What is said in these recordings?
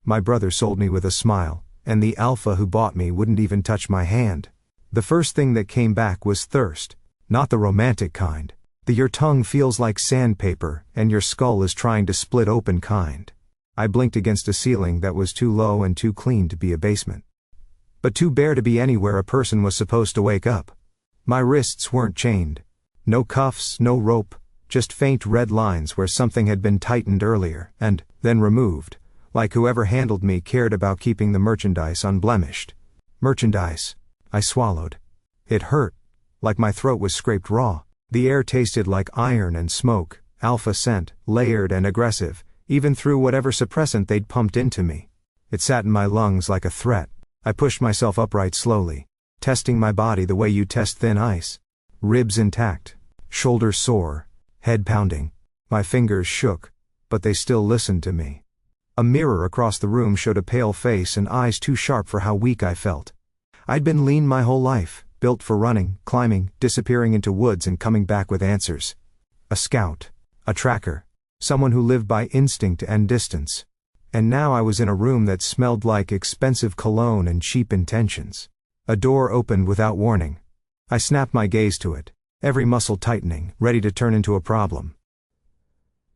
My brother sold me with a smile, and the alpha who bought me wouldn't even touch my hand. The first thing that came back was thirst. Not the romantic kind. Your tongue feels like sandpaper, and your skull is trying to split open kind. I blinked against a ceiling that was too low and too clean to be a basement, but too bare to be anywhere a person was supposed to wake up. My wrists weren't chained. No cuffs, no rope, just faint red lines where something had been tightened earlier, and then removed, like whoever handled me cared about keeping the merchandise unblemished. Merchandise. I swallowed. It hurt, like my throat was scraped raw. The air tasted like iron and smoke, alpha scent, layered and aggressive, even through whatever suppressant they'd pumped into me. It sat in my lungs like a threat. I pushed myself upright slowly, testing my body the way you test thin ice. Ribs intact, shoulders sore, head pounding. My fingers shook, but they still listened to me. A mirror across the room showed a pale face and eyes too sharp for how weak I felt. I'd been lean my whole life, built for running, climbing, disappearing into woods and coming back with answers. A scout. A tracker. Someone who lived by instinct and distance. And now I was in a room that smelled like expensive cologne and cheap intentions. A door opened without warning. I snapped my gaze to it, every muscle tightening, ready to turn into a problem.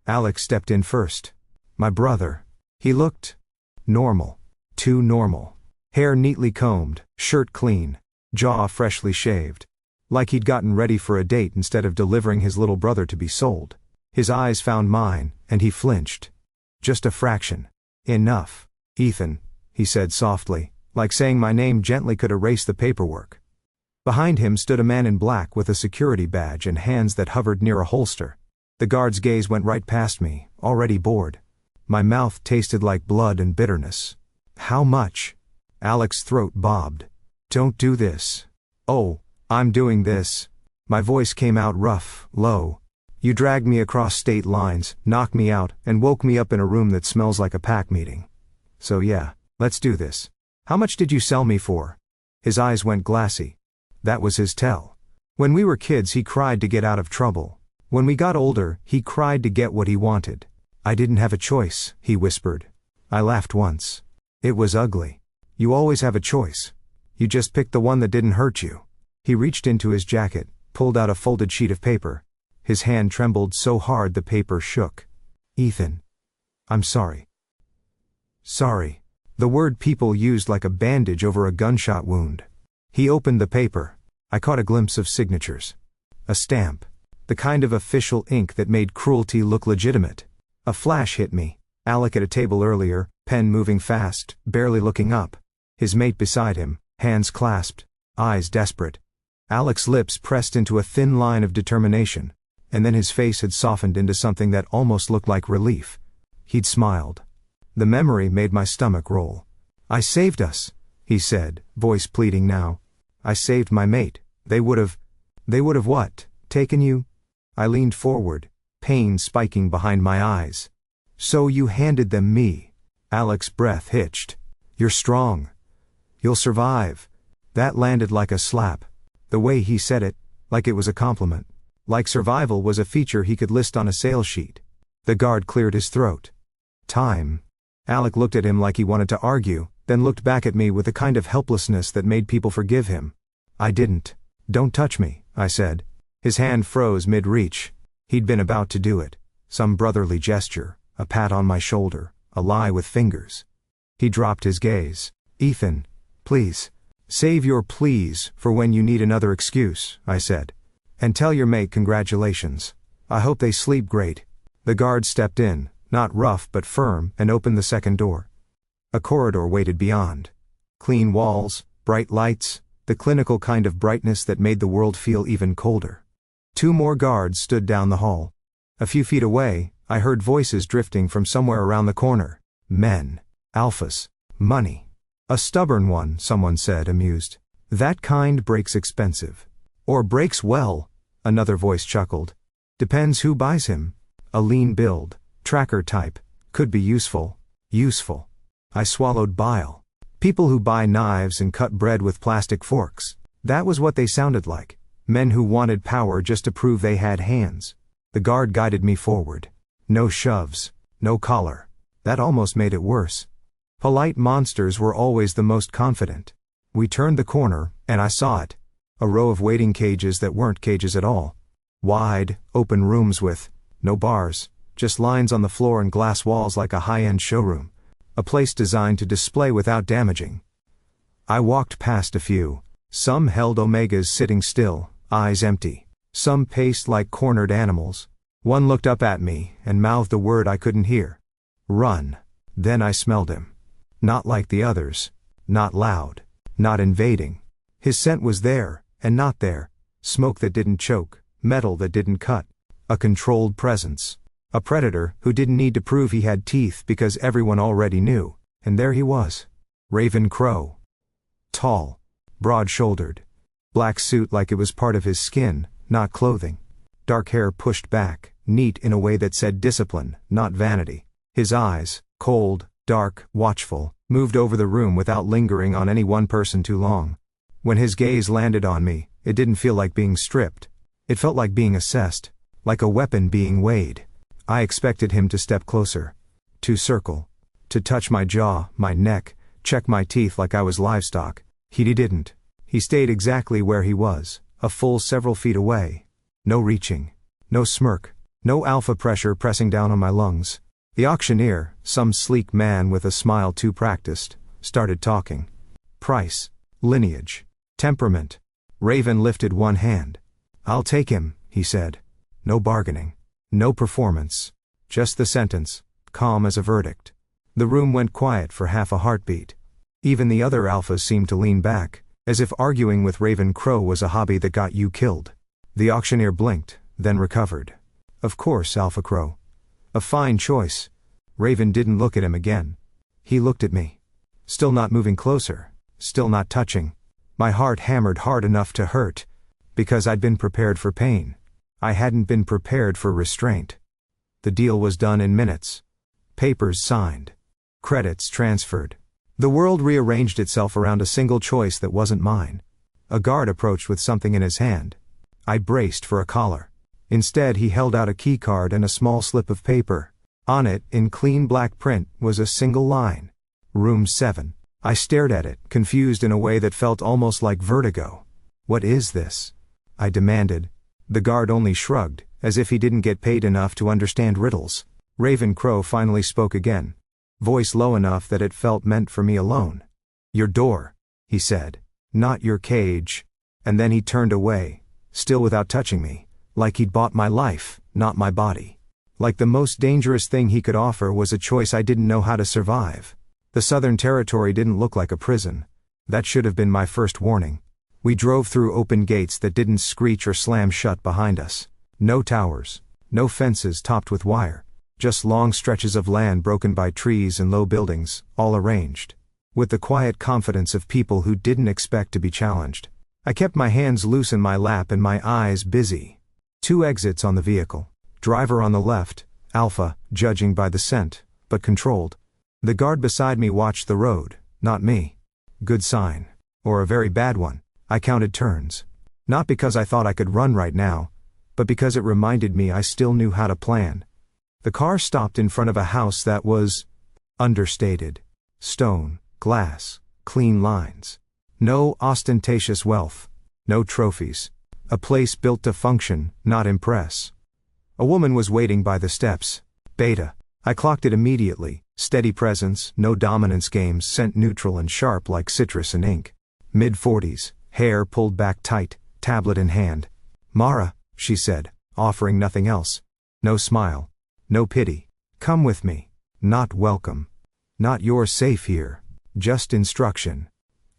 Alex stepped in first. My brother. He looked normal. Too normal. Hair neatly combed, shirt clean, jaw freshly shaved. Like he'd gotten ready for a date instead of delivering his little brother to be sold. His eyes found mine, and he flinched. Just a fraction. Enough. Ethan, he said softly, like saying my name gently could erase the paperwork. Behind him stood a man in black with a security badge and hands that hovered near a holster. The guard's gaze went right past me, already bored. My mouth tasted like blood and bitterness. How much? Alex's throat bobbed. Don't do this. Oh, I'm doing this. My voice came out rough, low. You dragged me across state lines, knocked me out, and woke me up in a room that smells like a PAC meeting. So yeah, let's do this. How much did you sell me for? His eyes went glassy. That was his tell. When we were kids he cried to get out of trouble. When we got older, he cried to get what he wanted. I didn't have a choice, he whispered. I laughed once. It was ugly. You always have a choice. You just picked the one that didn't hurt you. He reached into his jacket, pulled out a folded sheet of paper. His hand trembled so hard the paper shook. Ethan. I'm sorry. Sorry. The word people used like a bandage over a gunshot wound. He opened the paper. I caught a glimpse of signatures. A stamp. The kind of official ink that made cruelty look legitimate. A flash hit me. Alec at a table earlier, pen moving fast, barely looking up. His mate beside him, hands clasped, eyes desperate. Alec's lips pressed into a thin line of determination, and then his face had softened into something that almost looked like relief. He'd smiled. The memory made my stomach roll. I saved us, he said, voice pleading now. I saved my mate. They would have what? Taken you? I leaned forward, pain spiking behind my eyes. So you handed them me. Alec's breath hitched. You're strong. You'll survive. That landed like a slap. The way he said it, like it was a compliment. Like survival was a feature he could list on a sales sheet. The guard cleared his throat. Time. Alec looked at him like he wanted to argue, then looked back at me with a kind of helplessness that made people forgive him. I didn't. Don't touch me, I said. His hand froze mid-reach. He'd been about to do it. Some brotherly gesture, a pat on my shoulder, a lie with fingers. He dropped his gaze. Ethan, please. Save your please for when you need another excuse, I said. And tell your mate congratulations. I hope they sleep great. The guard stepped in, not rough but firm, and opened the second door. A corridor waited beyond. Clean walls, bright lights, the clinical kind of brightness that made the world feel even colder. 2 more guards stood down the hall. A few feet away, I heard voices drifting from somewhere around the corner. Men. Alphas. Money. A stubborn one, someone said, amused. That kind breaks expensive. Or breaks well, another voice chuckled. Depends who buys him. A lean build, tracker type, could be useful. Useful. I swallowed bile. People who buy knives and cut bread with plastic forks. That was what they sounded like. Men who wanted power just to prove they had hands. The guard guided me forward. No shoves. No collar. That almost made it worse. Polite monsters were always the most confident. We turned the corner, and I saw it. A row of waiting cages that weren't cages at all. Wide, open rooms with no bars, just lines on the floor and glass walls like a high-end showroom. A place designed to display without damaging. I walked past a few. Some held omegas sitting still, eyes empty. Some paced like cornered animals. One looked up at me and mouthed a word I couldn't hear. Run. Then I smelled him. Not like the others. Not loud. Not invading. His scent was there, and not there. Smoke that didn't choke. Metal that didn't cut. A controlled presence. A predator who didn't need to prove he had teeth because everyone already knew. And there he was. Raven Crow. Tall. Broad-shouldered. Black suit like it was part of his skin, not clothing. Dark hair pushed back, neat in a way that said discipline, not vanity. His eyes, cold, dark, watchful, moved over the room without lingering on any one person too long. When his gaze landed on me, it didn't feel like being stripped. It felt like being assessed, like a weapon being weighed. I expected him to step closer. To circle. To touch my jaw, my neck, check my teeth like I was livestock. He didn't. He stayed exactly where he was, a full several feet away. No reaching. No smirk. No alpha pressure pressing down on my lungs. The auctioneer, some sleek man with a smile too practiced, started talking. Price. Lineage. Temperament. Raven lifted one hand. I'll take him, he said. No bargaining. No performance. Just the sentence, calm as a verdict. The room went quiet for half a heartbeat. Even the other alphas seemed to lean back, as if arguing with Raven Crow was a hobby that got you killed. The auctioneer blinked, then recovered. Of course, Alpha Crow. A fine choice. Raven didn't look at him again. He looked at me. Still not moving closer, still not touching. My heart hammered hard enough to hurt, because I'd been prepared for pain. I hadn't been prepared for restraint. The deal was done in minutes. Papers signed. Credits transferred. The world rearranged itself around a single choice that wasn't mine. A guard approached with something in his hand. I braced for a collar. Instead, he held out a key card and a small slip of paper. On it, in clean black print, was a single line. Room 7. I stared at it, confused in a way that felt almost like vertigo. What is this? I demanded. The guard only shrugged, as if he didn't get paid enough to understand riddles. Raven Crow finally spoke again. Voice low enough that it felt meant for me alone. Your door, he said. Not your cage. And then he turned away, still without touching me, like he'd bought my life, not my body. Like the most dangerous thing he could offer was a choice I didn't know how to survive. The Southern Territory didn't look like a prison. That should have been my first warning. We drove through open gates that didn't screech or slam shut behind us. No towers. No fences topped with wire. Just long stretches of land broken by trees and low buildings, all arranged. With the quiet confidence of people who didn't expect to be challenged. I kept my hands loose in my lap and my eyes busy. 2 exits on the vehicle. Driver on the left, Alpha, judging by the scent, but controlled. The guard beside me watched the road, not me. Good sign. Or a very bad one. I counted turns. Not because I thought I could run right now, but because it reminded me I still knew how to plan. The car stopped in front of a house that was understated. Stone, glass, clean lines. No ostentatious wealth. No trophies. A place built to function, not impress. A woman was waiting by the steps. Beta. I clocked it immediately. Steady presence, no dominance games, scent neutral and sharp like citrus and ink. Mid-40s, hair pulled back tight, tablet in hand. Mara, she said, offering nothing else. No smile. No pity. Come with me. Not welcome. Not you're safe here. Just instruction.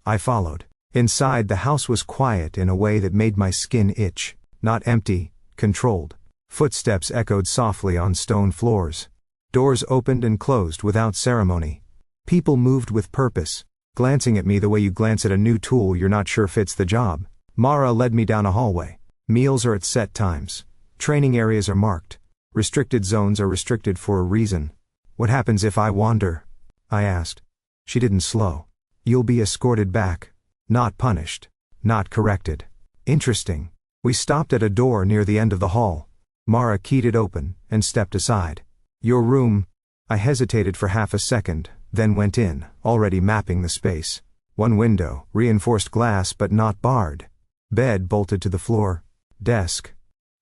I followed. Inside, the house was quiet in a way that made my skin itch. Not empty, controlled. Footsteps echoed softly on stone floors. Doors opened and closed without ceremony. People moved with purpose, glancing at me the way you glance at a new tool you're not sure fits the job. Mara led me down a hallway. Meals are at set times. Training areas are marked. Restricted zones are restricted for a reason. What happens if I wander? I asked. She didn't slow. You'll be escorted back. Not punished. Not corrected. Interesting. We stopped at a door near the end of the hall. Mara keyed it open and stepped aside. Your room. I hesitated for half a second, then went in, already mapping the space. One window, reinforced glass but not barred. Bed bolted to the floor. Desk.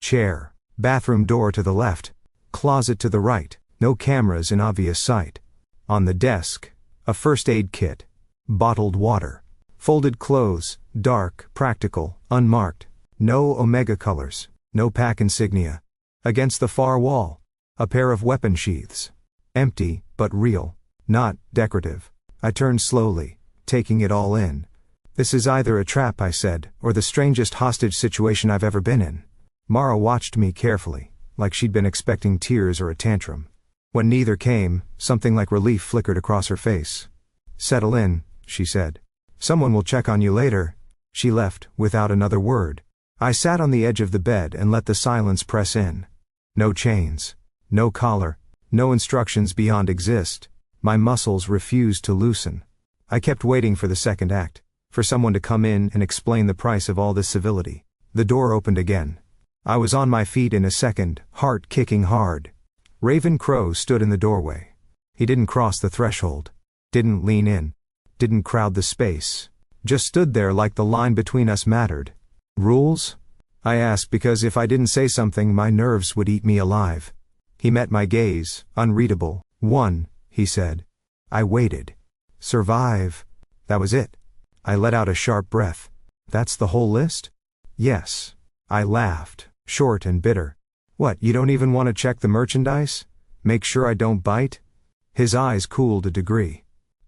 Chair. Bathroom door to the left. Closet to the right. No cameras in obvious sight. On the desk, a first aid kit. Bottled water. Folded clothes, dark, practical, unmarked. No Omega colors. No pack insignia. Against the far wall, a pair of weapon sheaths. Empty, but real. Not decorative. I turned slowly, taking it all in. This is either a trap, I said, or the strangest hostage situation I've ever been in. Mara watched me carefully, like she'd been expecting tears or a tantrum. When neither came, something like relief flickered across her face. Settle in, she said. Someone will check on you later. She left, without another word. I sat on the edge of the bed and let the silence press in. No chains. No collar. No instructions beyond exist. My muscles refused to loosen. I kept waiting for the second act, for someone to come in and explain the price of all this civility. The door opened again. I was on my feet in a second, heart kicking hard. Raven Crow stood in the doorway. He didn't cross the threshold. Didn't lean in. Didn't crowd the space. Just stood there like the line between us mattered. Rules? I asked because if I didn't say something my nerves would eat me alive. He met my gaze, unreadable. 1, he said. I waited. Survive. That was it. I let out a sharp breath. That's the whole list? Yes. I laughed, short and bitter. What, you don't even want to check the merchandise? Make sure I don't bite? His eyes cooled a degree.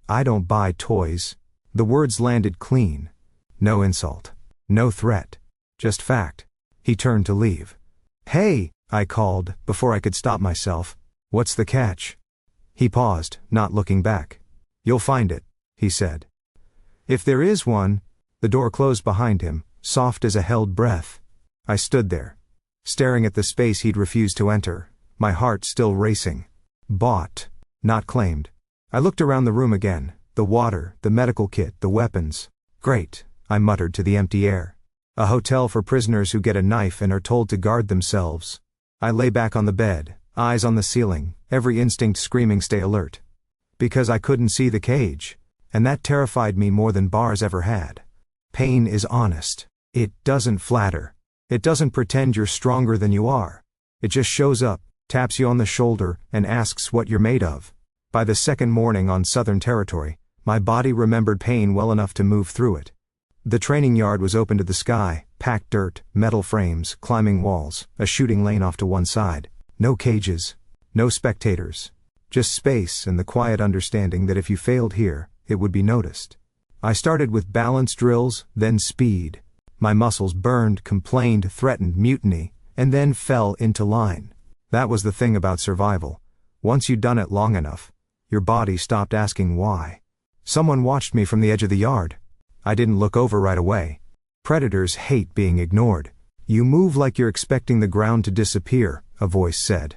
I don't buy toys. The words landed clean. No insult. No threat. Just fact. He turned to leave. Hey, I called, before I could stop myself. What's the catch? He paused, not looking back. You'll find it, he said. If there is one. The door closed behind him, soft as a held breath. I stood there, staring at the space he'd refused to enter, my heart still racing. Bought, not claimed. I looked around the room again, the water, the medical kit, the weapons. Great, I muttered to the empty air. A hotel for prisoners who get a knife and are told to guard themselves. I lay back on the bed, eyes on the ceiling, every instinct screaming stay alert. Because I couldn't see the cage, and that terrified me more than bars ever had. Pain is honest. It doesn't flatter. It doesn't pretend you're stronger than you are. It just shows up, taps you on the shoulder, and asks what you're made of. By the second morning on Southern Territory, my body remembered pain well enough to move through it. The training yard was open to the sky, packed dirt, metal frames, climbing walls, a shooting lane off to one side. No cages. No spectators. Just space and the quiet understanding that if you failed here, it would be noticed. I started with balance drills, then speed. My muscles burned, complained, threatened mutiny, and then fell into line. That was the thing about survival. Once you'd done it long enough, your body stopped asking why. Someone watched me from the edge of the yard. I didn't look over right away. Predators hate being ignored. You move like you're expecting the ground to disappear, a voice said.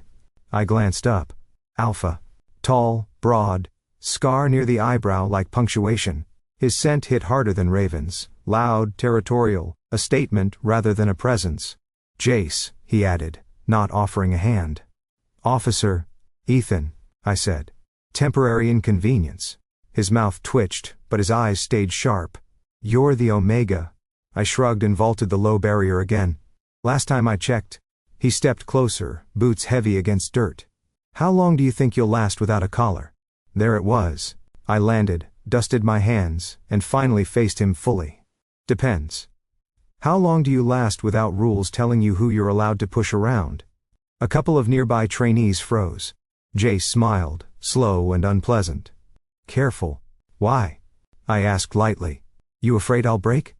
I glanced up. Alpha. Tall, broad, scar near the eyebrow like punctuation. His scent hit harder than Raven's. Loud, territorial, a statement rather than a presence. Jace, he added, not offering a hand. Officer. Ethan, I said. Temporary inconvenience. His mouth twitched, but his eyes stayed sharp. You're the Omega. I shrugged and vaulted the low barrier again. Last time I checked. He stepped closer, boots heavy against dirt. How long do you think you'll last without a collar? There it was. I landed, dusted my hands, and finally faced him fully. Depends. How long do you last without rules telling you who you're allowed to push around? A couple of nearby trainees froze. Jace smiled, slow and unpleasant. Careful. Why? I asked lightly. You afraid I'll break?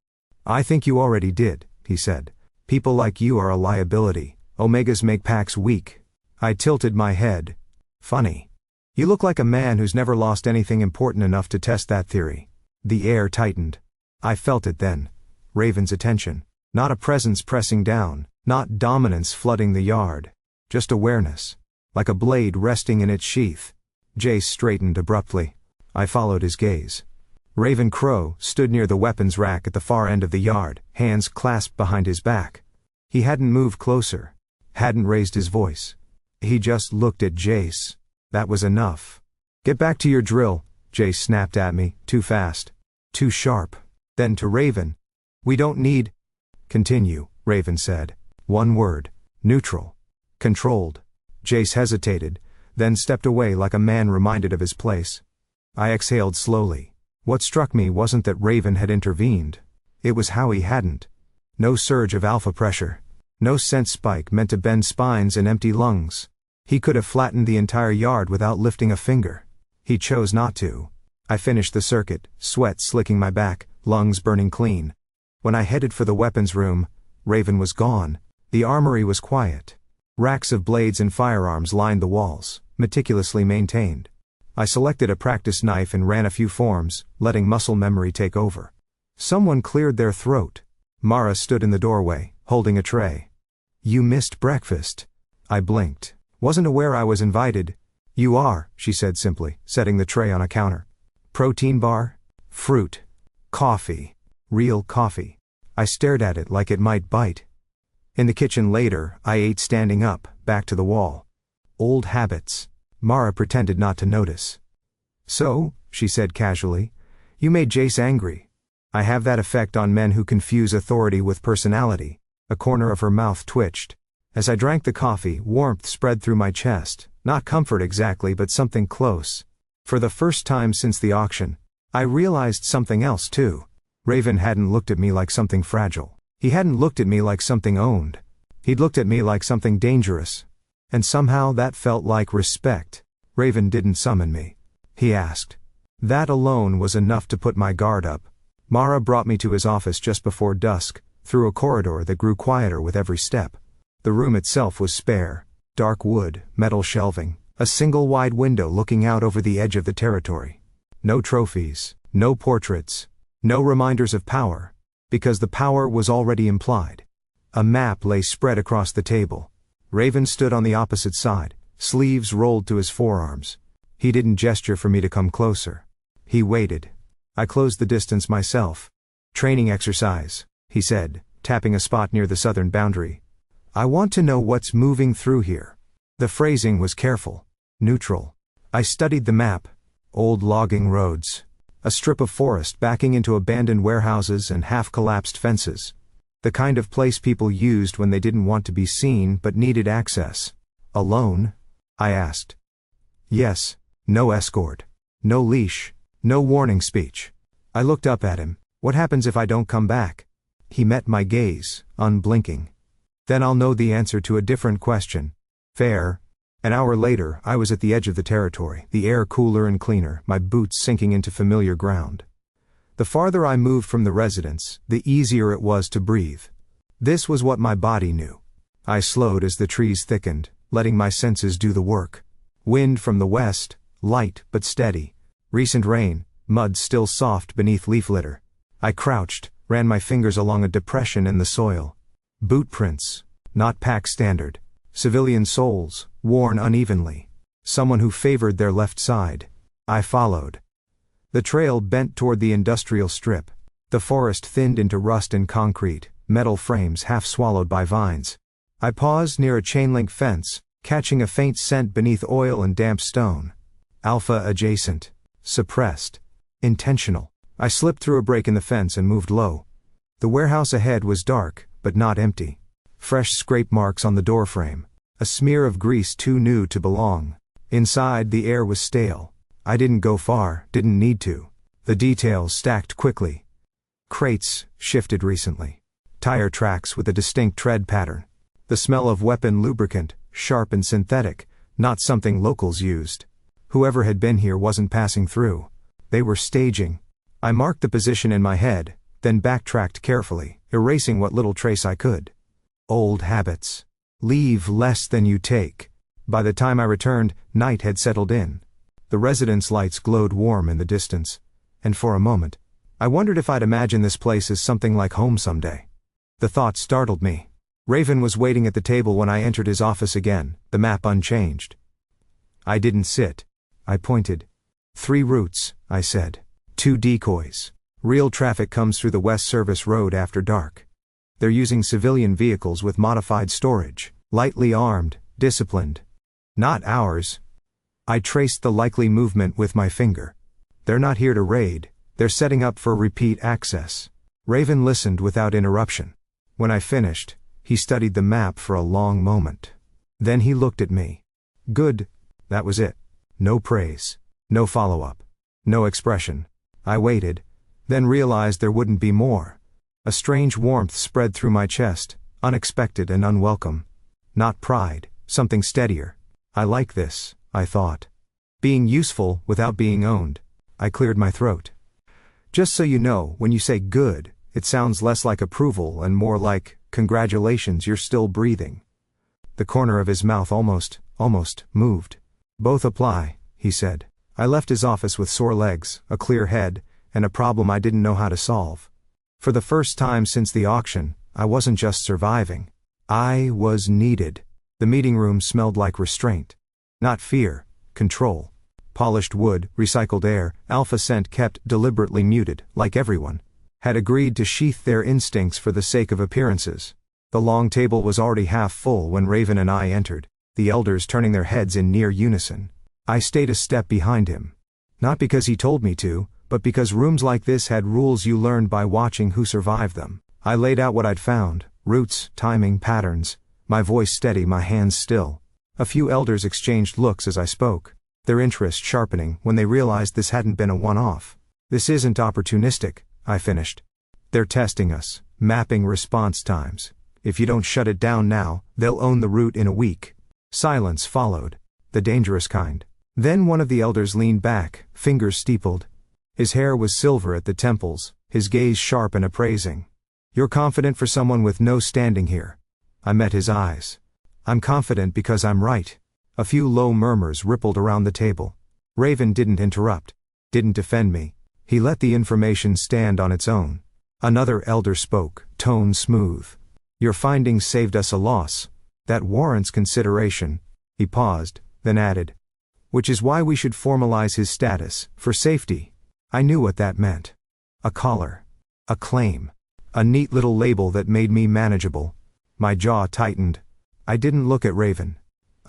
I think you already did, he said. People like you are a liability. Omegas make packs weak. I tilted my head. Funny. You look like a man who's never lost anything important enough to test that theory. The air tightened. I felt it then. Raven's attention. Not a presence pressing down, not dominance flooding the yard. Just awareness. Like a blade resting in its sheath. Jace straightened abruptly. I followed his gaze. Raven Crow stood near the weapons rack at the far end of the yard, hands clasped behind his back. He hadn't moved closer. Hadn't raised his voice. He just looked at Jace. That was enough. Get back to your drill, Jace snapped at me, too fast. Too sharp. Then to Raven. We don't need. Continue, Raven said. One word. Neutral. Controlled. Jace hesitated, then stepped away like a man reminded of his place. I exhaled slowly. What struck me wasn't that Raven had intervened. It was how he hadn't. No surge of alpha pressure. No sense spike meant to bend spines and empty lungs. He could have flattened the entire yard without lifting a finger. He chose not to. I finished the circuit, sweat slicking my back, lungs burning clean. When I headed for the weapons room, Raven was gone. The armory was quiet. Racks of blades and firearms lined the walls, meticulously maintained. I selected a practice knife and ran a few forms, letting muscle memory take over. Someone cleared their throat. Mara stood in the doorway, holding a tray. You missed breakfast. I blinked. Wasn't aware I was invited. You are, she said simply, setting the tray on a counter. Protein bar? Fruit. Coffee. Real coffee. I stared at it like it might bite. In the kitchen later, I ate standing up, back to the wall. Old habits. Mara pretended not to notice. So, she said casually, you made Jace angry. I have that effect on men who confuse authority with personality. A corner of her mouth twitched. As I drank the coffee, warmth spread through my chest, not comfort exactly but something close. For the first time since the auction, I realized something else too. Raven hadn't looked at me like something fragile. He hadn't looked at me like something owned. He'd looked at me like something dangerous. And somehow that felt like respect. Raven didn't summon me. He asked. That alone was enough to put my guard up. Mara brought me to his office just before dusk, through a corridor that grew quieter with every step. The room itself was spare. Dark wood, metal shelving, a single wide window looking out over the edge of the territory. No trophies, no portraits, no reminders of power, because the power was already implied. A map lay spread across the table. Raven stood on the opposite side, sleeves rolled to his forearms. He didn't gesture for me to come closer. He waited. I closed the distance myself. Training exercise, he said, tapping a spot near the southern boundary. I want to know what's moving through here. The phrasing was careful. Neutral. I studied the map. Old logging roads. A strip of forest backing into abandoned warehouses and half-collapsed fences. The kind of place people used when they didn't want to be seen but needed access. Alone? I asked. Yes. No escort. No leash. No warning speech. I looked up at him. What happens if I don't come back? He met my gaze, unblinking. Then I'll know the answer to a different question. Fair. An hour later, I was at the edge of the territory, the air cooler and cleaner, my boots sinking into familiar ground. The farther I moved from the residence, the easier it was to breathe. This was what my body knew. I slowed as the trees thickened, letting my senses do the work. Wind from the west, light but steady. Recent rain, mud still soft beneath leaf litter. I crouched, ran my fingers along a depression in the soil. Boot prints, not pack standard. Civilian soles, worn unevenly. Someone who favored their left side. I followed. The trail bent toward the industrial strip. The forest thinned into rust and concrete, metal frames half swallowed by vines. I paused near a chain-link fence, catching a faint scent beneath oil and damp stone. Alpha adjacent. Suppressed. Intentional. I slipped through a break in the fence and moved low. The warehouse ahead was dark, but not empty. Fresh scrape marks on the doorframe. A smear of grease too new to belong. Inside, the air was stale. I didn't go far, didn't need to. The details stacked quickly. Crates, shifted recently. Tire tracks with a distinct tread pattern. The smell of weapon lubricant, sharp and synthetic, not something locals used. Whoever had been here wasn't passing through. They were staging. I marked the position in my head, then backtracked carefully, erasing what little trace I could. Old habits. Leave less than you take. By the time I returned, night had settled in. The residence lights glowed warm in the distance. And for a moment, I wondered if I'd imagine this place as something like home someday. The thought startled me. Raven was waiting at the table when I entered his office again, the map unchanged. I didn't sit. I pointed. 3 routes, I said. 2 decoys. Real traffic comes through the West Service Road after dark. They're using civilian vehicles with modified storage, lightly armed, disciplined. Not ours. I traced the likely movement with my finger. They're not here to raid, they're setting up for repeat access. Raven listened without interruption. When I finished, he studied the map for a long moment. Then he looked at me. Good. That was it. No praise. No follow-up. No expression. I waited, then realized there wouldn't be more. A strange warmth spread through my chest, unexpected and unwelcome. Not pride, something steadier. I like this, I thought. Being useful without being owned. I cleared my throat. Just so you know, when you say good, it sounds less like approval and more like, congratulations, you're still breathing. The corner of his mouth almost moved. Both apply, he said. I left his office with sore legs, a clear head, and a problem I didn't know how to solve. For the first time since the auction, I wasn't just surviving. I was needed. The meeting room smelled like restraint. Not fear, control. Polished wood, recycled air, alpha scent kept deliberately muted, like everyone had agreed to sheath their instincts for the sake of appearances. The long table was already half full when Raven and I entered, the elders turning their heads in near unison. I stayed a step behind him. Not because he told me to, but because rooms like this had rules you learned by watching who survived them. I laid out what I'd found, roots, timing, patterns, my voice steady, my hands still. A few elders exchanged looks as I spoke, their interest sharpening when they realized this hadn't been a one-off. This isn't opportunistic, I finished. They're testing us, mapping response times. If you don't shut it down now, they'll own the route in a week. Silence followed, the dangerous kind. Then one of the elders leaned back, fingers steepled. His hair was silver at the temples, his gaze sharp and appraising. You're confident for someone with no standing here. I met his eyes. I'm confident because I'm right. A few low murmurs rippled around the table. Raven didn't interrupt, didn't defend me. He let the information stand on its own. Another elder spoke, tone smooth. Your findings saved us a loss. That warrants consideration. He paused, then added. Which is why we should formalize his status, for safety. I knew what that meant. A collar. A claim. A neat little label that made me manageable. My jaw tightened. I didn't look at Raven.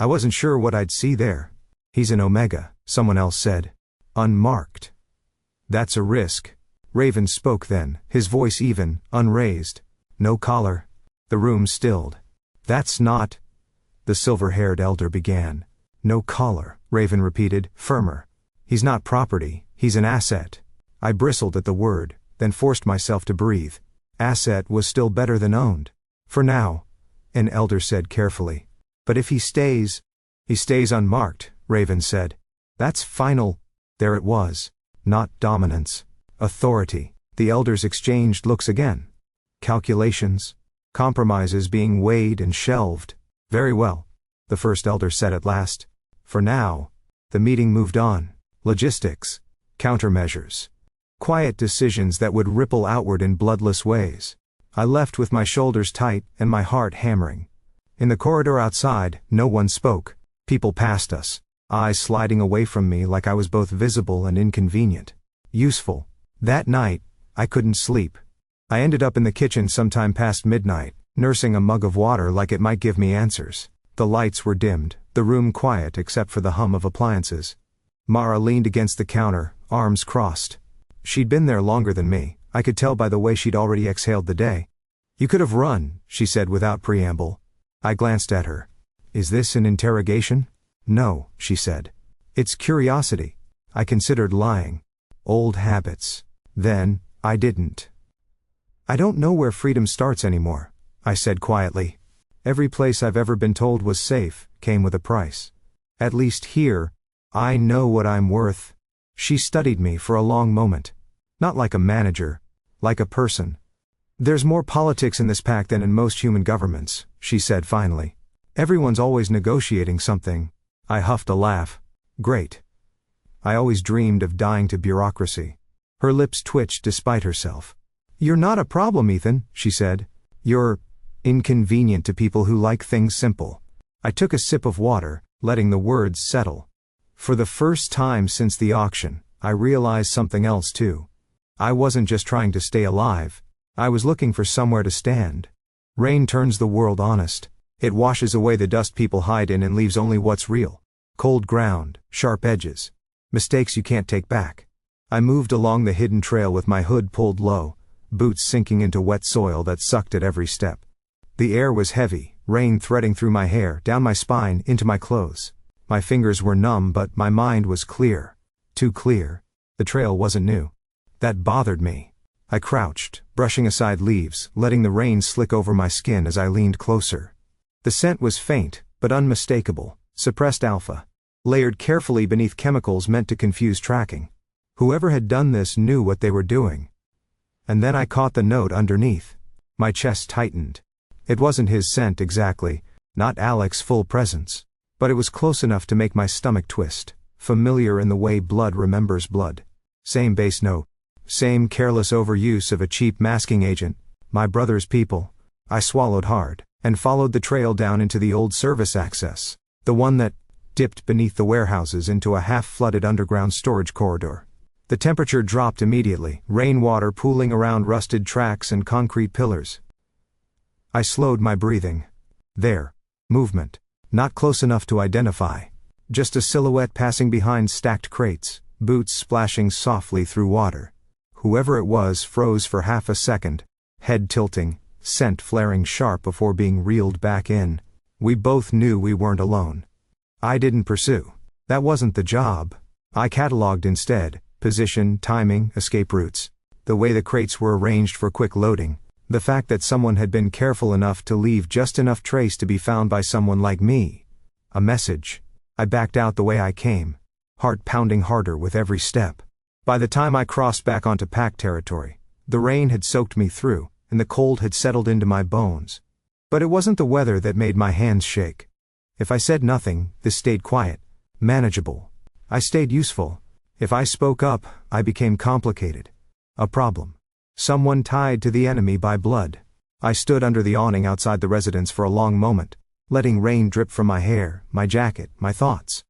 I wasn't sure what I'd see there. He's an Omega, someone else said. Unmarked. That's a risk. Raven spoke then, his voice even, unraised. No collar. The room stilled. That's not... The silver-haired elder began. No collar, Raven repeated, firmer. He's not property, he's an asset. I bristled at the word, then forced myself to breathe. Asset was still better than owned. For now, an elder said carefully. But if he stays unmarked, Raven said. That's final. There it was. Not dominance. Authority. The elders exchanged looks again. Calculations. Compromises being weighed and shelved. Very well, the first elder said at last. For now. The meeting moved on. Logistics. Countermeasures. Quiet decisions that would ripple outward in bloodless ways. I left with my shoulders tight and my heart hammering. In the corridor outside, no one spoke. People passed us, eyes sliding away from me like I was both visible and inconvenient. Useful. That night, I couldn't sleep. I ended up in the kitchen sometime past midnight, nursing a mug of water like it might give me answers. The lights were dimmed, the room quiet except for the hum of appliances. Mara leaned against the counter, arms crossed. She'd been there longer than me, I could tell by the way she'd already exhaled the day. You could have run, she said without preamble. I glanced at her. Is this an interrogation? No, she said. It's curiosity. I considered lying. Old habits. Then, I didn't. I don't know where freedom starts anymore, I said quietly. Every place I've ever been told was safe, came with a price. At least here, I know what I'm worth. She studied me for a long moment. Not like a manager, like a person. There's more politics in this pack than in most human governments, she said finally. Everyone's always negotiating something. I huffed a laugh. Great. I always dreamed of dying to bureaucracy. Her lips twitched despite herself. You're not a problem, Ethan, she said. You're inconvenient to people who like things simple. I took a sip of water, letting the words settle. For the first time since the auction, I realized something else too. I wasn't just trying to stay alive. I was looking for somewhere to stand. Rain turns the world honest. It washes away the dust people hide in and leaves only what's real. Cold ground, sharp edges. Mistakes you can't take back. I moved along the hidden trail with my hood pulled low, boots sinking into wet soil that sucked at every step. The air was heavy, rain threading through my hair, down my spine, into my clothes. My fingers were numb, but my mind was clear. Too clear. The trail wasn't new. That bothered me. I crouched, brushing aside leaves, letting the rain slick over my skin as I leaned closer. The scent was faint, but unmistakable, suppressed alpha, layered carefully beneath chemicals meant to confuse tracking. Whoever had done this knew what they were doing. And then I caught the note underneath. My chest tightened. It wasn't his scent exactly, not Alex's full presence. But it was close enough to make my stomach twist, familiar in the way blood remembers blood. Same bass note. Same careless overuse of a cheap masking agent. My brother's people. I swallowed hard, and followed the trail down into the old service access, the one that dipped beneath the warehouses into a half-flooded underground storage corridor. The temperature dropped immediately, rainwater pooling around rusted tracks and concrete pillars. I slowed my breathing. There. Movement. Not close enough to identify. Just a silhouette passing behind stacked crates, boots splashing softly through water. Whoever it was froze for half a second, head tilting, scent flaring sharp before being reeled back in. We both knew we weren't alone. I didn't pursue. That wasn't the job. I cataloged instead, position, timing, escape routes. The way the crates were arranged for quick loading. The fact that someone had been careful enough to leave just enough trace to be found by someone like me. A message. I backed out the way I came, heart pounding harder with every step. By the time I crossed back onto pack territory, the rain had soaked me through, and the cold had settled into my bones. But it wasn't the weather that made my hands shake. If I said nothing, this stayed quiet, manageable. I stayed useful. If I spoke up, I became complicated. A problem. Someone tied to the enemy by blood. I stood under the awning outside the residence for a long moment, letting rain drip from my hair, my jacket, my thoughts.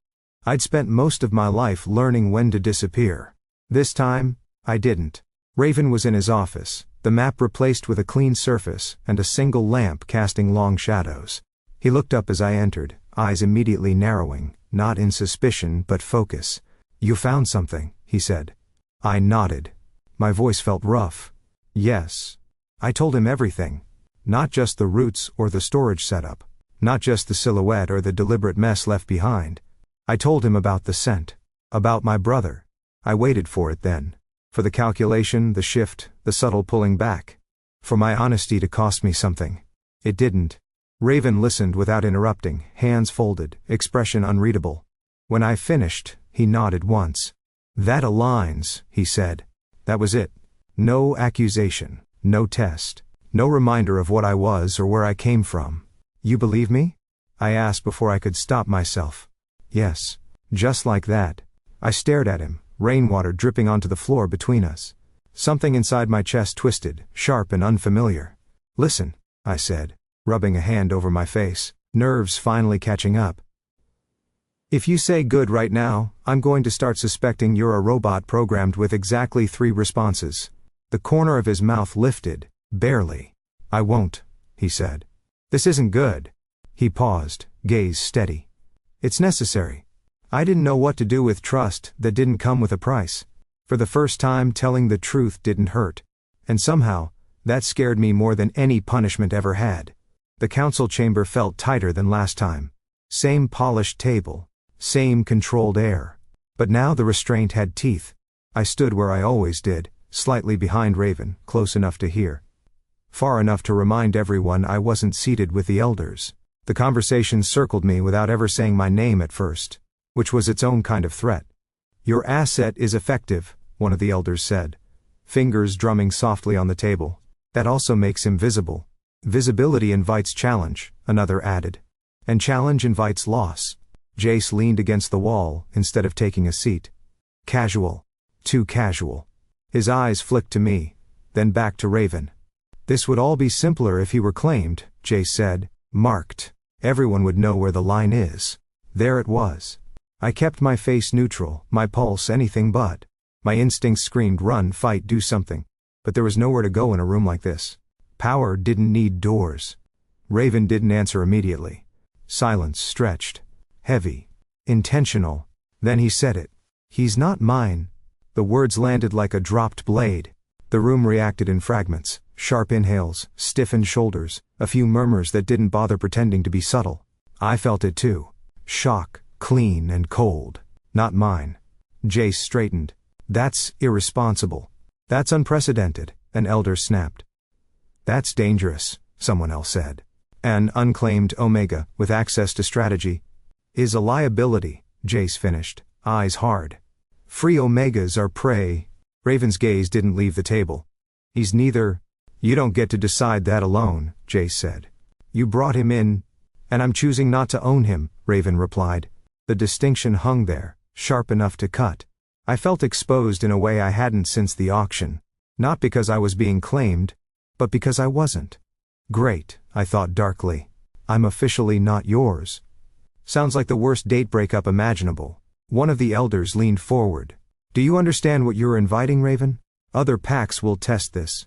I'd spent most of my life learning when to disappear. This time, I didn't. Raven was in his office, the map replaced with a clean surface and a single lamp casting long shadows. He looked up as I entered, eyes immediately narrowing, not in suspicion but focus. "You found something," he said. I nodded. My voice felt rough. Yes. I told him everything. Not just the routes or the storage setup. Not just the silhouette or the deliberate mess left behind. I told him about the scent. About my brother. I waited for it then. For the calculation, the shift, the subtle pulling back. For my honesty to cost me something. It didn't. Raven listened without interrupting, hands folded, expression unreadable. When I finished, he nodded once. "That aligns," he said. That was it. No accusation, no test, no reminder of what I was or where I came from. "You believe me?" I asked before I could stop myself. Yes. Just like that. I stared at him, rainwater dripping onto the floor between us. Something inside my chest twisted, sharp and unfamiliar. "Listen," I said, rubbing a hand over my face, nerves finally catching up. "If you say good right now, I'm going to start suspecting you're a robot programmed with exactly 3 responses." The corner of his mouth lifted, barely. "I won't," he said. "This isn't good." He paused, gaze steady. "It's necessary." I didn't know what to do with trust that didn't come with a price. For the first time, telling the truth didn't hurt. And somehow, that scared me more than any punishment ever had. The council chamber felt tighter than last time. Same polished table. Same controlled air. But now the restraint had teeth. I stood where I always did, slightly behind Raven, close enough to hear. Far enough to remind everyone I wasn't seated with the elders. The conversation circled me without ever saying my name at first, which was its own kind of threat. "Your asset is effective," one of the elders said, fingers drumming softly on the table. "That also makes him visible." "Visibility invites challenge," another added. "And challenge invites loss." Jace leaned against the wall, instead of taking a seat. Casual. Too casual. His eyes flicked to me, then back to Raven. "This would all be simpler if he were claimed," Jace said, "marked. Everyone would know where the line is." There it was. I kept my face neutral, my pulse anything but. My instincts screamed run, fight, do something. But there was nowhere to go in a room like this. Power didn't need doors. Raven didn't answer immediately. Silence stretched. Heavy. Intentional. Then he said it. "He's not mine. The words landed like a dropped blade. The room reacted in fragments, sharp inhales, stiffened shoulders, a few murmurs that didn't bother pretending to be subtle. I felt it too. Shock, clean and cold. Not mine. Jace straightened. That's irresponsible. That's unprecedented, an elder snapped. That's dangerous, someone else said. An unclaimed Omega, with access to strategy, is a liability, Jace finished, eyes hard. Free Omegas are prey. Raven's gaze didn't leave the table. He's neither. You don't get to decide that alone, Jace said. You brought him in, and I'm choosing not to own him, Raven replied. The distinction hung there, sharp enough to cut. I felt exposed in a way I hadn't since the auction. Not because I was being claimed, but because I wasn't. Great, I thought darkly. I'm officially not yours. Sounds like the worst date breakup imaginable. One of the elders leaned forward. Do you understand what you're inviting, Raven? Other packs will test this.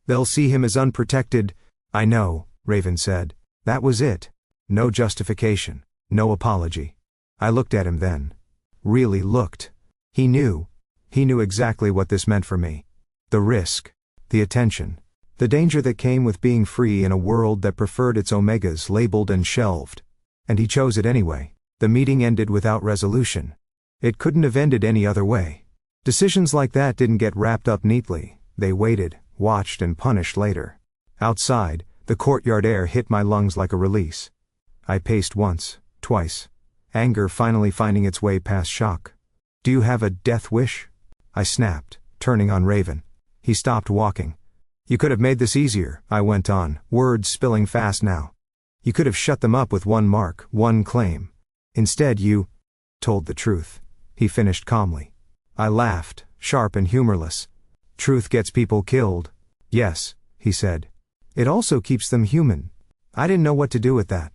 They'll see him as unprotected. I know, Raven said. That was it. No justification. No apology. I looked at him then. Really looked. He knew. He knew exactly what this meant for me. The risk. The attention. The danger that came with being free in a world that preferred its Omegas labeled and shelved. And he chose it anyway. The meeting ended without resolution. It couldn't have ended any other way. Decisions like that didn't get wrapped up neatly. They waited, watched and punished later. Outside, the courtyard air hit my lungs like a release. I paced once, twice. Anger finally finding its way past shock. Do you have a death wish? I snapped, turning on Raven. He stopped walking. You could have made this easier, I went on, words spilling fast now. You could have shut them up with one mark, one claim. Instead you told the truth. He finished calmly. I laughed, sharp and humorless. Truth gets people killed. Yes, he said. It also keeps them human. I didn't know what to do with that.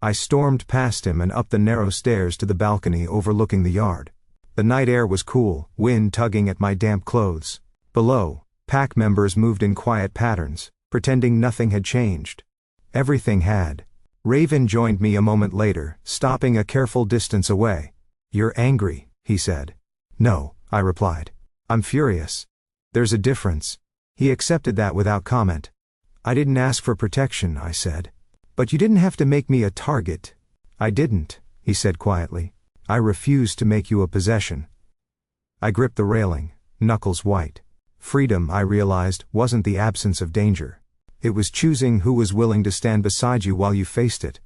I stormed past him and up the narrow stairs to the balcony overlooking the yard. The night air was cool, wind tugging at my damp clothes. Below, pack members moved in quiet patterns, pretending nothing had changed. Everything had. Raven joined me a moment later, stopping a careful distance away. You're angry, he said. No, I replied. I'm furious. There's a difference. He accepted that without comment. I didn't ask for protection, I said. But you didn't have to make me a target. I didn't, he said quietly. I refused to make you a possession. I gripped the railing, knuckles white. Freedom, I realized, wasn't the absence of danger. It was choosing who was willing to stand beside you while you faced it.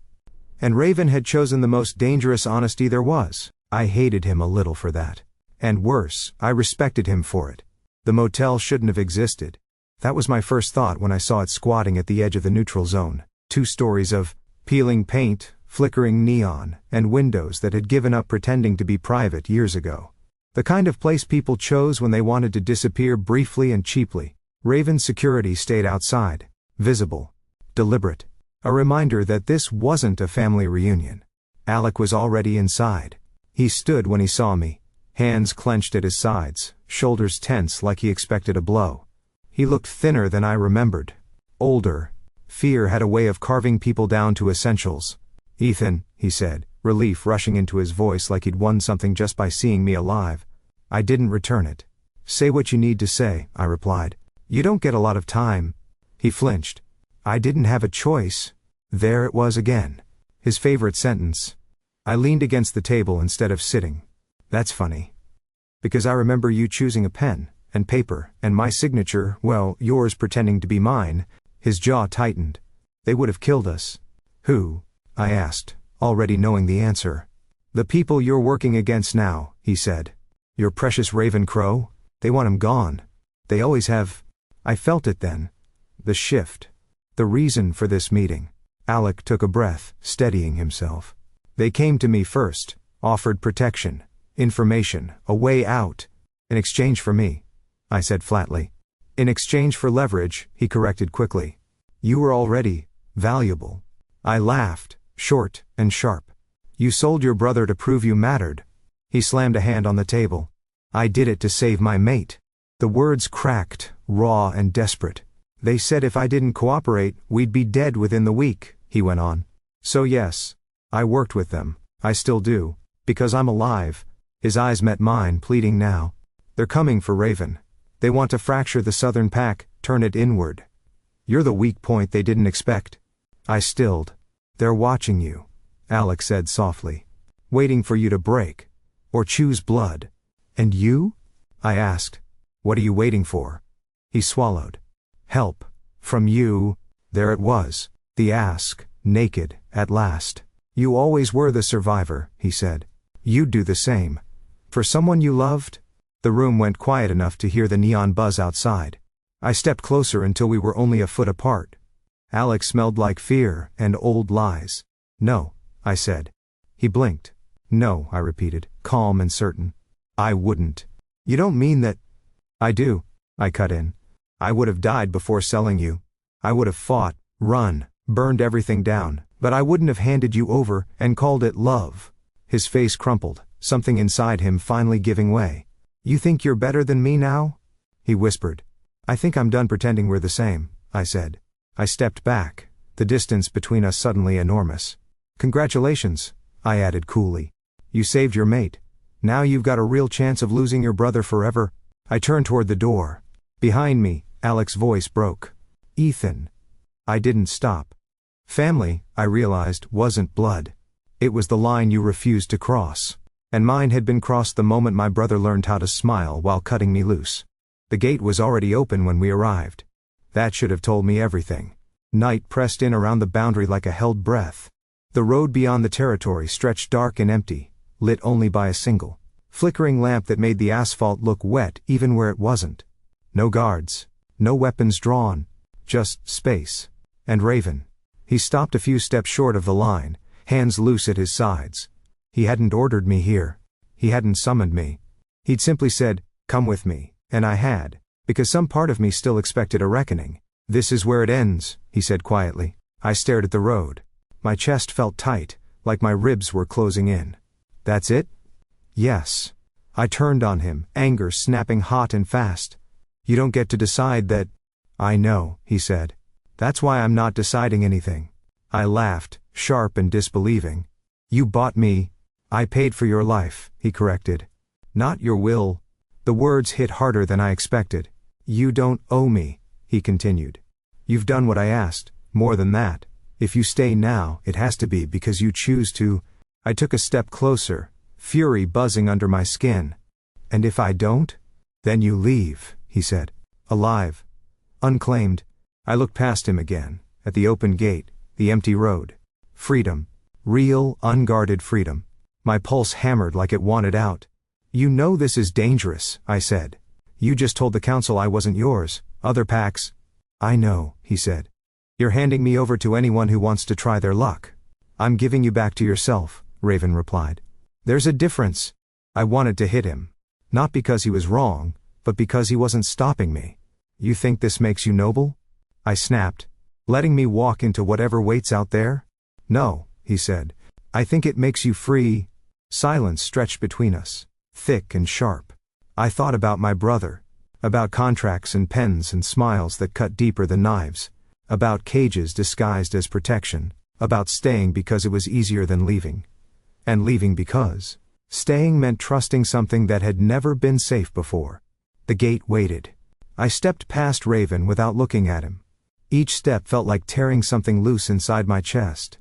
And Raven had chosen the most dangerous honesty there was. I hated him a little for that. And worse, I respected him for it. The motel shouldn't have existed. That was my first thought when I saw it squatting at the edge of the neutral zone. 2 stories of peeling paint, flickering neon, and windows that had given up pretending to be private years ago. The kind of place people chose when they wanted to disappear briefly and cheaply. Raven's security stayed outside, visible, deliberate. A reminder that this wasn't a family reunion. Alec was already inside. He stood when he saw me, hands clenched at his sides, shoulders tense like he expected a blow. He looked thinner than I remembered. Older. Fear had a way of carving people down to essentials. Ethan, he said, relief rushing into his voice like he'd won something just by seeing me alive. I didn't return it. Say what you need to say, I replied. You don't get a lot of time. He flinched. I didn't have a choice. There it was again. His favorite sentence. I leaned against the table instead of sitting. That's funny. Because I remember you choosing a pen, and paper, and my signature, well, yours pretending to be mine. His jaw tightened. They would have killed us. Who? I asked, already knowing the answer. The people you're working against now, he said. Your precious Raven Crow? They want him gone. They always have. I felt it then. The shift. The reason for this meeting. Alec took a breath, steadying himself. They came to me first, offered protection, information, a way out. In exchange for me. I said flatly. In exchange for leverage, he corrected quickly. You were already valuable. I laughed, short and sharp. You sold your brother to prove you mattered. He slammed a hand on the table. I did it to save my mate. The words cracked, raw and desperate. They said if I didn't cooperate, we'd be dead within the week, he went on. So yes, I worked with them. I still do. Because I'm alive. His eyes met mine, pleading now. They're coming for Raven. They want to fracture the southern pack, turn it inward. You're the weak point they didn't expect. I stilled. They're watching you, Alex said softly. Waiting for you to break. Or choose blood. And you? I asked. What are you waiting for? He swallowed. Help. From you. There it was. The ask, naked, at last. You always were the survivor, he said. You'd do the same. For someone you loved? The room went quiet enough to hear the neon buzz outside. I stepped closer until we were only a foot apart. Alex smelled like fear and old lies. No, I said. He blinked. No, I repeated, calm and certain. I wouldn't. You don't mean that? I do, I cut in. I would have died before selling you. I would have fought, run, burned everything down, but I wouldn't have handed you over and called it love. His face crumpled, something inside him finally giving way. You think you're better than me now? He whispered. I think I'm done pretending we're the same, I said. I stepped back, the distance between us suddenly enormous. Congratulations, I added coolly. You saved your mate. Now you've got a real chance of losing your brother forever. I turned toward the door. Behind me, Alex's voice broke. Ethan. I didn't stop. Family, I realized, wasn't blood. It was the line you refused to cross. And mine had been crossed the moment my brother learned how to smile while cutting me loose. The gate was already open when we arrived. That should have told me everything. Night pressed in around the boundary like a held breath. The road beyond the territory stretched dark and empty, lit only by a single, flickering lamp that made the asphalt look wet even where it wasn't. No guards, no weapons drawn, just space. And Raven. He stopped a few steps short of the line, hands loose at his sides. He hadn't ordered me here. He hadn't summoned me. He'd simply said, come with me, and I had, because some part of me still expected a reckoning. This is where it ends, he said quietly. I stared at the road. My chest felt tight, like my ribs were closing in. That's it? Yes. I turned on him, anger snapping hot and fast. You don't get to decide that. I know, he said. That's why I'm not deciding anything. I laughed, sharp and disbelieving. You bought me. I paid for your life, he corrected. Not your will. The words hit harder than I expected. You don't owe me, he continued. You've done what I asked, more than that. If you stay now, it has to be because you choose to. I took a step closer, fury buzzing under my skin. And if I don't? Then you leave, he said. Alive. Unclaimed. I looked past him again, at the open gate, the empty road. Freedom. Real, unguarded freedom. My pulse hammered like it wanted out. You know this is dangerous, I said. You just told the council I wasn't yours, other packs. I know, he said. You're handing me over to anyone who wants to try their luck. I'm giving you back to yourself, Raven replied. There's a difference. I wanted to hit him. Not because he was wrong, but because he wasn't stopping me. You think this makes you noble? I snapped. Letting me walk into whatever waits out there? No, he said. I think it makes you free. Silence stretched between us, thick and sharp. I thought about my brother. About contracts and pens and smiles that cut deeper than knives. About cages disguised as protection. About staying because it was easier than leaving. And leaving because staying meant trusting something that had never been safe before. The gate waited. I stepped past Raven without looking at him. Each step felt like tearing something loose inside my chest.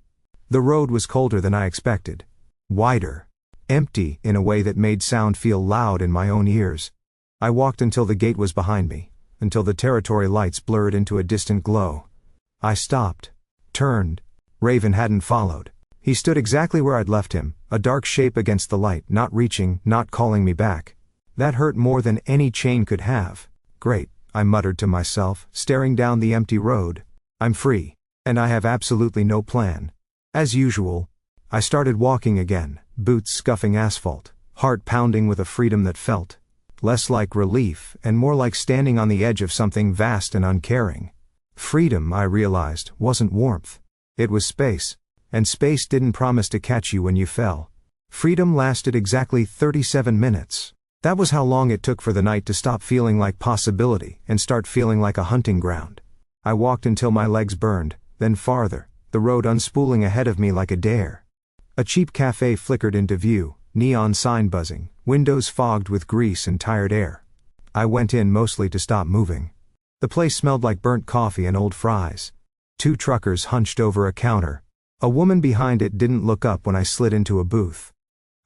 The road was colder than I expected. Wider. Empty in a way that made sound feel loud in my own ears. I walked until the gate was behind me, until the territory lights blurred into a distant glow. I stopped. Turned. Raven hadn't followed. He stood exactly where I'd left him, a dark shape against the light, not reaching, not calling me back. That hurt more than any chain could have. Great, I muttered to myself, staring down the empty road. I'm free. And I have absolutely no plan. As usual, I started walking again, boots scuffing asphalt, heart pounding with a freedom that felt less like relief and more like standing on the edge of something vast and uncaring. Freedom, I realized, wasn't warmth. It was space. And space didn't promise to catch you when you fell. Freedom lasted exactly 37 minutes. That was how long it took for the night to stop feeling like possibility and start feeling like a hunting ground. I walked until my legs burned, then farther, the road unspooling ahead of me like a dare. A cheap cafe flickered into view, neon sign buzzing, windows fogged with grease and tired air. I went in mostly to stop moving. The place smelled like burnt coffee and old fries. 2 truckers hunched over a counter. A woman behind it didn't look up when I slid into a booth.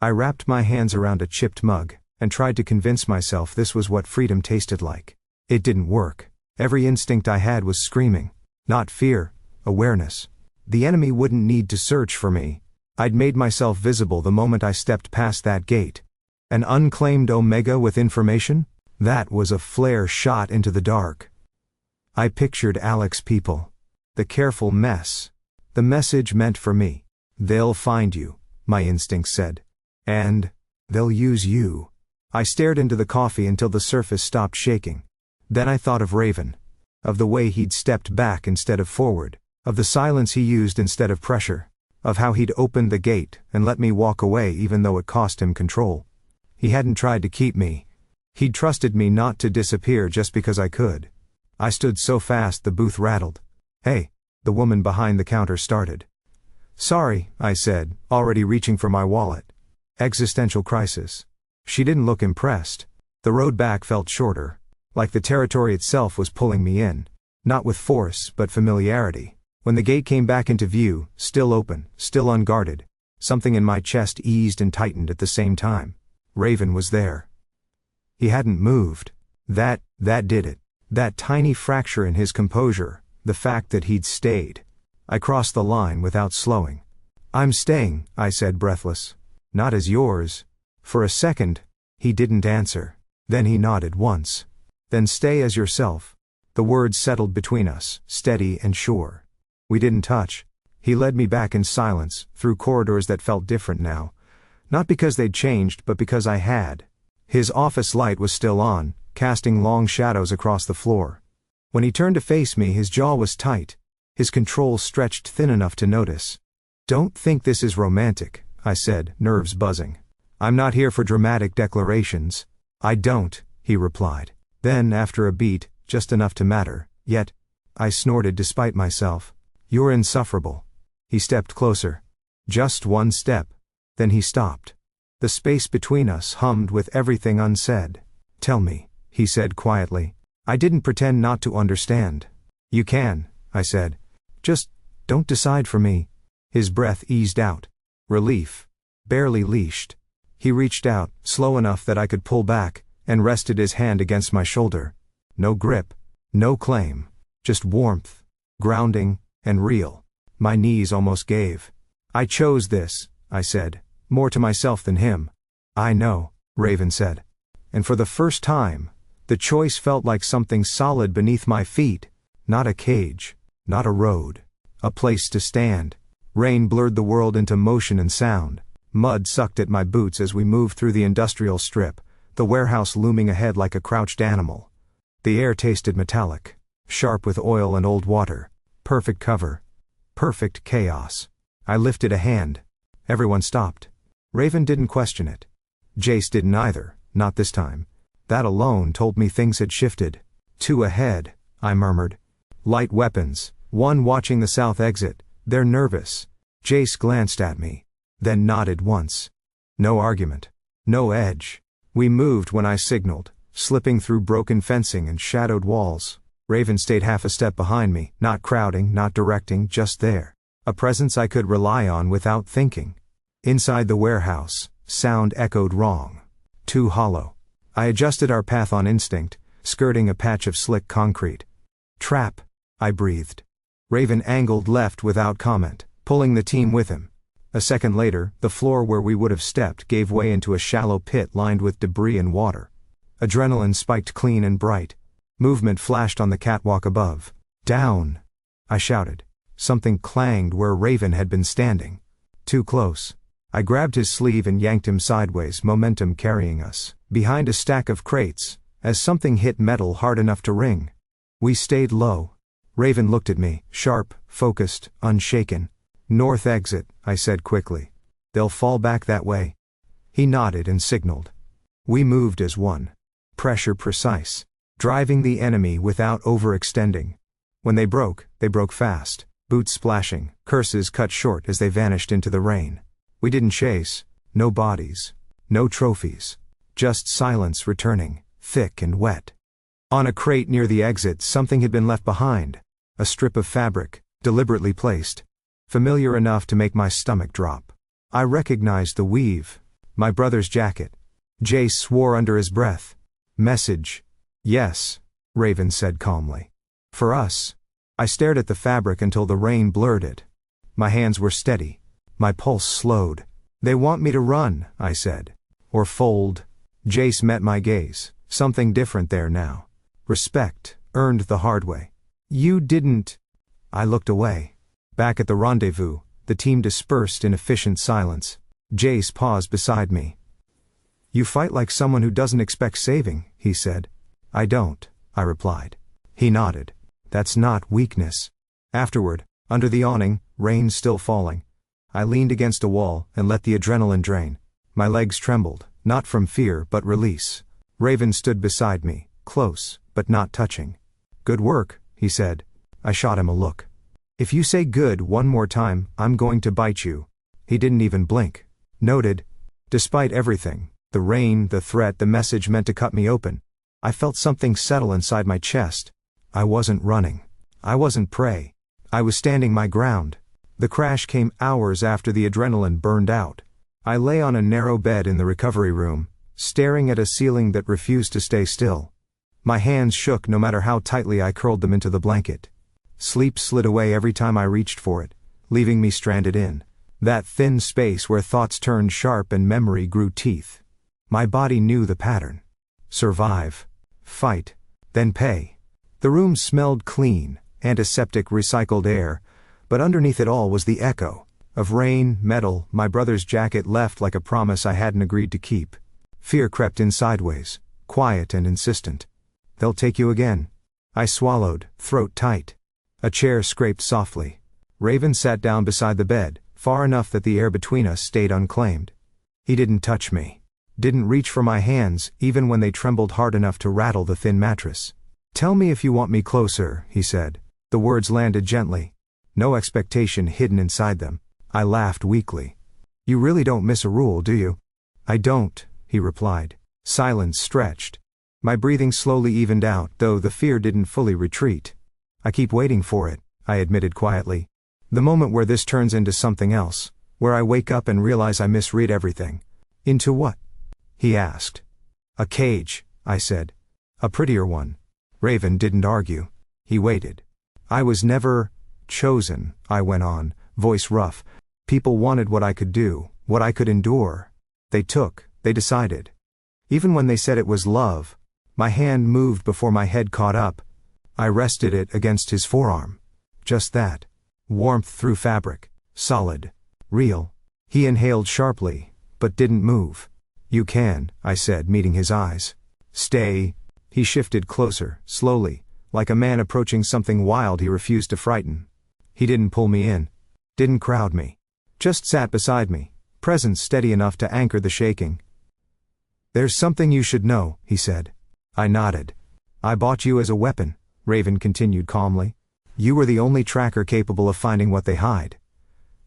I wrapped my hands around a chipped mug, and tried to convince myself this was what freedom tasted like. It didn't work. Every instinct I had was screaming. Not fear, awareness. The enemy wouldn't need to search for me. I'd made myself visible the moment I stepped past that gate. An unclaimed Omega with information? That was a flare shot into the dark. I pictured Alec's people. The careful mess. The message meant for me. They'll find you, my instinct said. And they'll use you. I stared into the coffee until the surface stopped shaking. Then I thought of Raven. Of the way he'd stepped back instead of forward. Of the silence he used instead of pressure. Of how he'd opened the gate and let me walk away even though it cost him control. He hadn't tried to keep me. He'd trusted me not to disappear just because I could. I stood so fast the booth rattled. "Hey," the woman behind the counter started. "Sorry," I said, already reaching for my wallet. Existential crisis. She didn't look impressed. The road back felt shorter. Like the territory itself was pulling me in. Not with force, but familiarity. When the gate came back into view, still open, still unguarded, something in my chest eased and tightened at the same time. Raven was there. He hadn't moved. That did it. That tiny fracture in his composure, the fact that he'd stayed. I crossed the line without slowing. "I'm staying," I said breathless. "Not as yours." For a second, he didn't answer. Then he nodded once. "Then stay as yourself." The words settled between us, steady and sure. We didn't touch. He led me back in silence, through corridors that felt different now. Not because they'd changed, but because I had. His office light was still on, casting long shadows across the floor. When he turned to face me, his jaw was tight. His control stretched thin enough to notice. "Don't think this is romantic," I said, nerves buzzing. "I'm not here for dramatic declarations." "I don't," he replied. Then, after a beat, just enough to matter, "Yet," I snorted despite myself, "you're insufferable." He stepped closer. Just one step. Then he stopped. The space between us hummed with everything unsaid. "Tell me," he said quietly. I didn't pretend not to understand. "You can," I said. "Just don't decide for me." His breath eased out. Relief. Barely leashed. He reached out, slow enough that I could pull back, and rested his hand against my shoulder. No grip. No claim. Just warmth. Grounding, and real. My knees almost gave. "I chose this," I said, more to myself than him. "I know," Raven said. And for the first time, the choice felt like something solid beneath my feet. Not a cage. Not a road. A place to stand. Rain blurred the world into motion and sound. Mud sucked at my boots as we moved through the industrial strip, the warehouse looming ahead like a crouched animal. The air tasted metallic, sharp with oil and old water. Perfect cover. Perfect chaos. I lifted a hand. Everyone stopped. Raven didn't question it. Jace didn't either, not this time. That alone told me things had shifted. "Two ahead," I murmured. "Light weapons, one watching the south exit. They're nervous." Jace glanced at me, then nodded once. No argument. No edge. We moved when I signaled, slipping through broken fencing and shadowed walls. Raven stayed half a step behind me, not crowding, not directing, just there. A presence I could rely on without thinking. Inside the warehouse, sound echoed wrong. Too hollow. I adjusted our path on instinct, skirting a patch of slick concrete. "Trap," I breathed. Raven angled left without comment, pulling the team with him. A second later, the floor where we would have stepped gave way into a shallow pit lined with debris and water. Adrenaline spiked clean and bright. Movement flashed on the catwalk above. "Down!" I shouted. Something clanged where Raven had been standing. Too close. I grabbed his sleeve and yanked him sideways, momentum carrying us, behind a stack of crates, as something hit metal hard enough to ring. We stayed low. Raven looked at me, sharp, focused, unshaken. "North exit," I said quickly. "They'll fall back that way." He nodded and signaled. We moved as one. Pressure precise. Driving the enemy without overextending. When they broke fast. Boots splashing, curses cut short as they vanished into the rain. We didn't chase. No bodies. No trophies. Just silence returning, thick and wet. On a crate near the exit, something had been left behind. A strip of fabric, deliberately placed. Familiar enough to make my stomach drop. I recognized the weave. My brother's jacket. Jace swore under his breath. Message. Yes, Raven said calmly. For us. I stared at the fabric until the rain blurred it. My hands were steady. My pulse slowed. They want me to run, I said. Or fold. Jace met my gaze. Something different there now. Respect, earned the hard way. You didn't. I looked away. Back at the rendezvous, the team dispersed in efficient silence. Jace paused beside me. You fight like someone who doesn't expect saving, he said. I don't, I replied. He nodded. That's not weakness. Afterward, under the awning, rain still falling, I leaned against a wall and let the adrenaline drain. My legs trembled, not from fear but release. Raven stood beside me, close, but not touching. Good work, he said. I shot him a look. If you say good one more time, I'm going to bite you. He didn't even blink. Noted. Despite everything, the rain, the threat, the message meant to cut me open. I felt something settle inside my chest. I wasn't running. I wasn't prey. I was standing my ground. The crash came hours after the adrenaline burned out. I lay on a narrow bed in the recovery room, staring at a ceiling that refused to stay still. My hands shook no matter how tightly I curled them into the blanket. Sleep slid away every time I reached for it, leaving me stranded in that thin space where thoughts turned sharp and memory grew teeth. My body knew the pattern. Survive. Fight. Then pay. The room smelled clean, antiseptic recycled air, but underneath it all was the echo of rain, metal, my brother's jacket left like a promise I hadn't agreed to keep. Fear crept in sideways, quiet and insistent. They'll take you again. I swallowed, throat tight. A chair scraped softly. Raven sat down beside the bed, far enough that the air between us stayed unclaimed. He didn't touch me. Didn't reach for my hands, even when they trembled hard enough to rattle the thin mattress. Tell me if you want me closer, he said. The words landed gently. No expectation hidden inside them. I laughed weakly. You really don't miss a rule, do you? I don't, he replied. Silence stretched. My breathing slowly evened out, though the fear didn't fully retreat. I keep waiting for it, I admitted quietly. The moment where this turns into something else, where I wake up and realize I misread everything. Into what? He asked. A cage, I said. A prettier one. Raven didn't argue. He waited. I was never chosen, I went on, voice rough. People wanted what I could do, what I could endure. They took, they decided. Even when they said it was love, my hand moved before my head caught up. I rested it against his forearm. Just that. Warmth through fabric. Solid. Real. He inhaled sharply, but didn't move. You can, I said, meeting his eyes. Stay. He shifted closer, slowly, like a man approaching something wild he refused to frighten. He didn't pull me in. Didn't crowd me. Just sat beside me, presence steady enough to anchor the shaking. There's something you should know, he said. I nodded. I bought you as a weapon, Raven continued calmly. You were the only tracker capable of finding what they hide.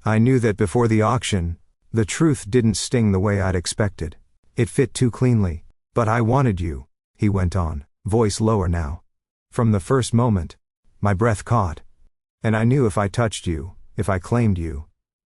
I knew that before the auction, the truth didn't sting the way I'd expected. It fit too cleanly. But I wanted you, he went on, voice lower now. From the first moment, my breath caught. And I knew if I touched you, if I claimed you,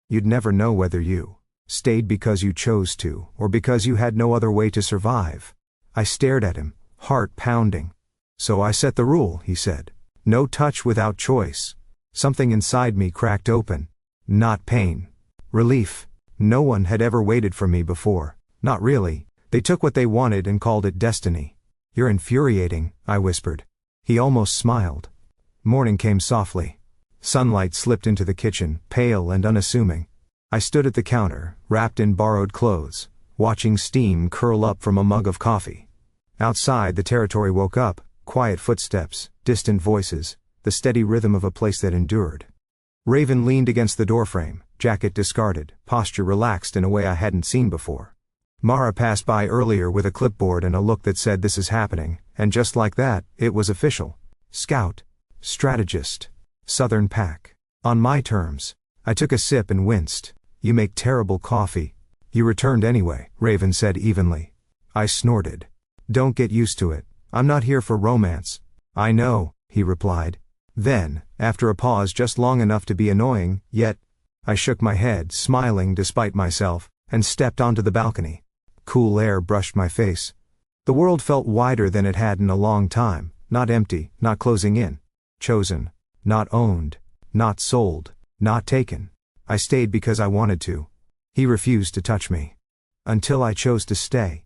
you'd never know whether you stayed because you chose to, or because you had no other way to survive. I stared at him, heart pounding. So I set the rule, he said. No touch without choice. Something inside me cracked open. Not pain. Relief. No one had ever waited for me before. Not really. They took what they wanted and called it destiny. You're infuriating, I whispered. He almost smiled. Morning came softly. Sunlight slipped into the kitchen, pale and unassuming. I stood at the counter, wrapped in borrowed clothes, watching steam curl up from a mug of coffee. Outside, the territory woke up. Quiet footsteps, distant voices, the steady rhythm of a place that endured. Raven leaned against the doorframe, jacket discarded, posture relaxed in a way I hadn't seen before. Mara passed by earlier with a clipboard and a look that said this is happening, and just like that, it was official. Scout. Strategist. Southern Pack. On my terms. I took a sip and winced. You make terrible coffee. You returned anyway, Raven said evenly. I snorted. Don't get used to it. I'm not here for romance. I know, he replied. Then, after a pause just long enough to be annoying, yet, I shook my head, smiling despite myself, and stepped onto the balcony. Cool air brushed my face. The world felt wider than it had in a long time, not empty, not closing in. Chosen. Not owned. Not sold. Not taken. I stayed because I wanted to. He refused to touch me. Until I chose to stay.